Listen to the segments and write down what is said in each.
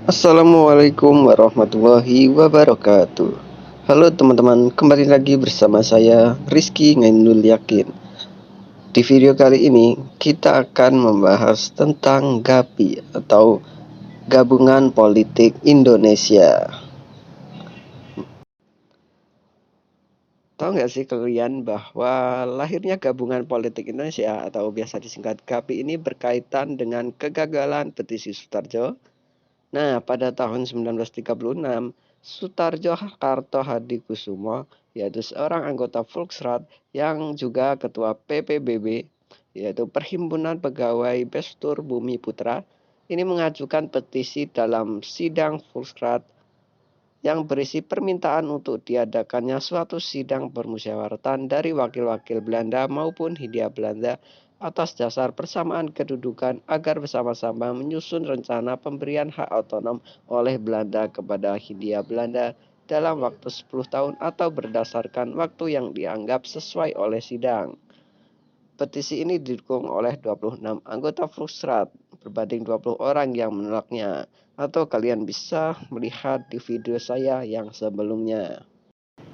Assalamualaikum warahmatullahi wabarakatuh. Halo teman-teman, kembali lagi bersama saya Rizky Ngainul Yakin. Di video kali ini kita akan membahas tentang GAPI atau Gabungan Politik Indonesia. Tahu nggak sih kalian bahwa lahirnya Gabungan Politik Indonesia atau biasa disingkat GAPI ini berkaitan dengan kegagalan petisi Sutarjo. Nah, pada tahun 1936, Sutarjo Kartohadikusumo, yaitu seorang anggota Volksrat yang juga ketua PPBB, yaitu Perhimpunan Pegawai Bestur Bumi Putra, ini mengajukan petisi dalam sidang Volksrat yang berisi permintaan untuk diadakannya suatu sidang permusyawaratan dari wakil-wakil Belanda maupun Hindia Belanda atas dasar persamaan kedudukan agar bersama-sama menyusun rencana pemberian hak otonom oleh Belanda kepada Hindia Belanda dalam waktu 10 tahun atau berdasarkan waktu yang dianggap sesuai oleh sidang. Petisi ini didukung oleh 26 anggota Volksrat berbanding 20 orang yang menolaknya. Atau kalian bisa melihat di video saya yang sebelumnya.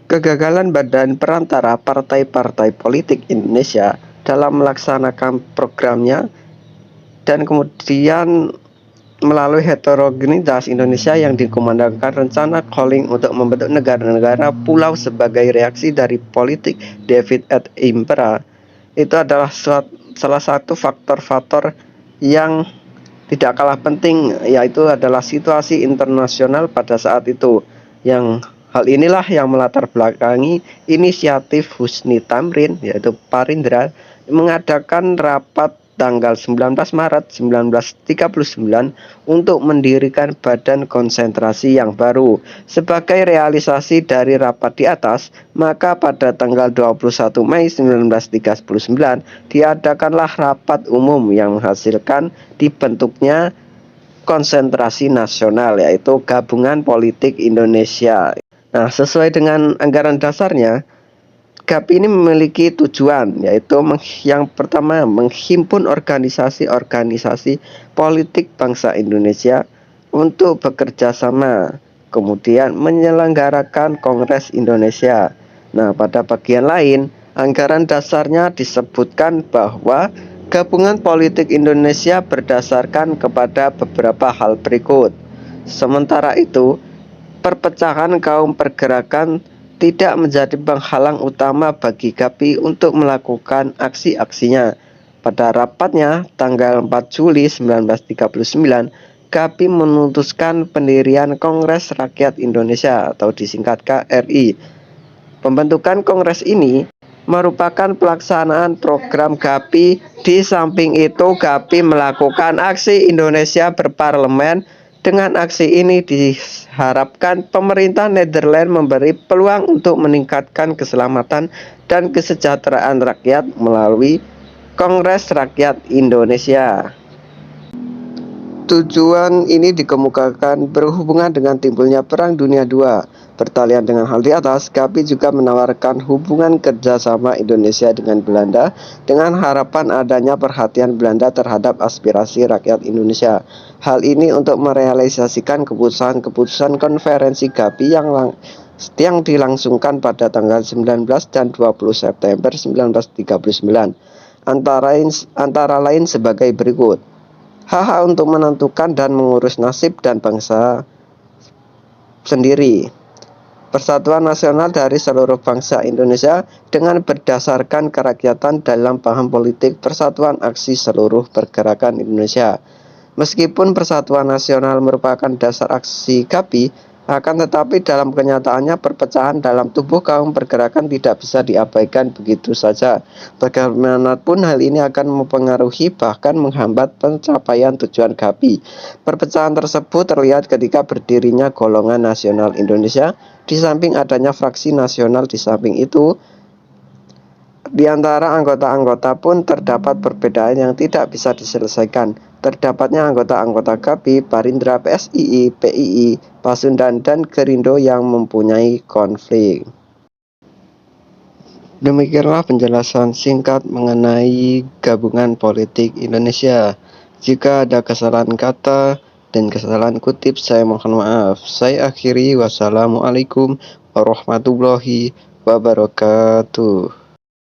Kegagalan Badan Perantara Partai-Partai Politik Indonesia dalam melaksanakan programnya dan kemudian melalui heterogenitas Indonesia yang dikumandangkan rencana Calling untuk membentuk negara-negara pulau sebagai reaksi dari politik David et Impera, itu adalah salah satu faktor-faktor yang tidak kalah penting, yaitu adalah situasi internasional pada saat itu. Yang hal inilah yang melatar belakangi inisiatif Husni Tamrin, yaitu Parindra, mengadakan rapat tanggal 19 Maret 1939 untuk mendirikan Badan Konsentrasi yang baru. Sebagai realisasi dari rapat di atas, maka pada tanggal 21 Mei 1939 diadakanlah rapat umum yang menghasilkan dibentuknya Konsentrasi Nasional, yaitu Gabungan Politik Indonesia. Nah, sesuai dengan anggaran dasarnya, GAPI ini memiliki tujuan, yaitu yang pertama menghimpun organisasi-organisasi politik bangsa Indonesia untuk bekerja sama, kemudian menyelenggarakan Kongres Indonesia. Nah, pada bagian lain, anggaran dasarnya disebutkan bahwa Gabungan Politik Indonesia berdasarkan kepada beberapa hal berikut. Sementara itu, perpecahan kaum pergerakan tidak menjadi penghalang utama bagi GAPI untuk melakukan aksi-aksinya. Pada rapatnya tanggal 4 Juli 1939, GAPI memutuskan pendirian Kongres Rakyat Indonesia atau disingkat KRI. Pembentukan kongres ini merupakan pelaksanaan program GAPI. Di samping itu, GAPI melakukan aksi Indonesia berparlemen. Dengan aksi ini diharapkan pemerintah Nederland memberi peluang untuk meningkatkan keselamatan dan kesejahteraan rakyat melalui Kongres Rakyat Indonesia. Tujuan ini dikemukakan berhubungan dengan timbulnya Perang Dunia II. Bertalian dengan hal di atas, GAPI juga menawarkan hubungan kerjasama Indonesia dengan Belanda dengan harapan adanya perhatian Belanda terhadap aspirasi rakyat Indonesia. Hal ini untuk merealisasikan keputusan-keputusan konferensi GAPI yang dilangsungkan pada tanggal 19 dan 20 September 1939. Antara lain sebagai berikut. Hak untuk menentukan dan mengurus nasib dan bangsa sendiri. Persatuan nasional dari seluruh bangsa Indonesia dengan berdasarkan kerakyatan dalam paham politik persatuan aksi seluruh pergerakan Indonesia. Meskipun persatuan nasional merupakan dasar aksi GAPI, akan tetapi dalam kenyataannya perpecahan dalam tubuh kaum pergerakan tidak bisa diabaikan begitu saja. Bagaimanapun hal ini akan mempengaruhi bahkan menghambat pencapaian tujuan GAPI. Perpecahan tersebut terlihat ketika berdirinya Golongan Nasional Indonesia. Di samping adanya fraksi nasional, di samping itu di antara anggota-anggota pun terdapat perbedaan yang tidak bisa diselesaikan. Terdapatnya anggota-anggota GAPI, Parindra, PSII, PII, Pasundan, dan Gerindo yang mempunyai konflik. Demikianlah penjelasan singkat mengenai Gabungan Politik Indonesia. Jika ada kesalahan kata, dan kesalahan kutip saya mohon maaf. Saya akhiri, wassalamualaikum warahmatullahi wabarakatuh.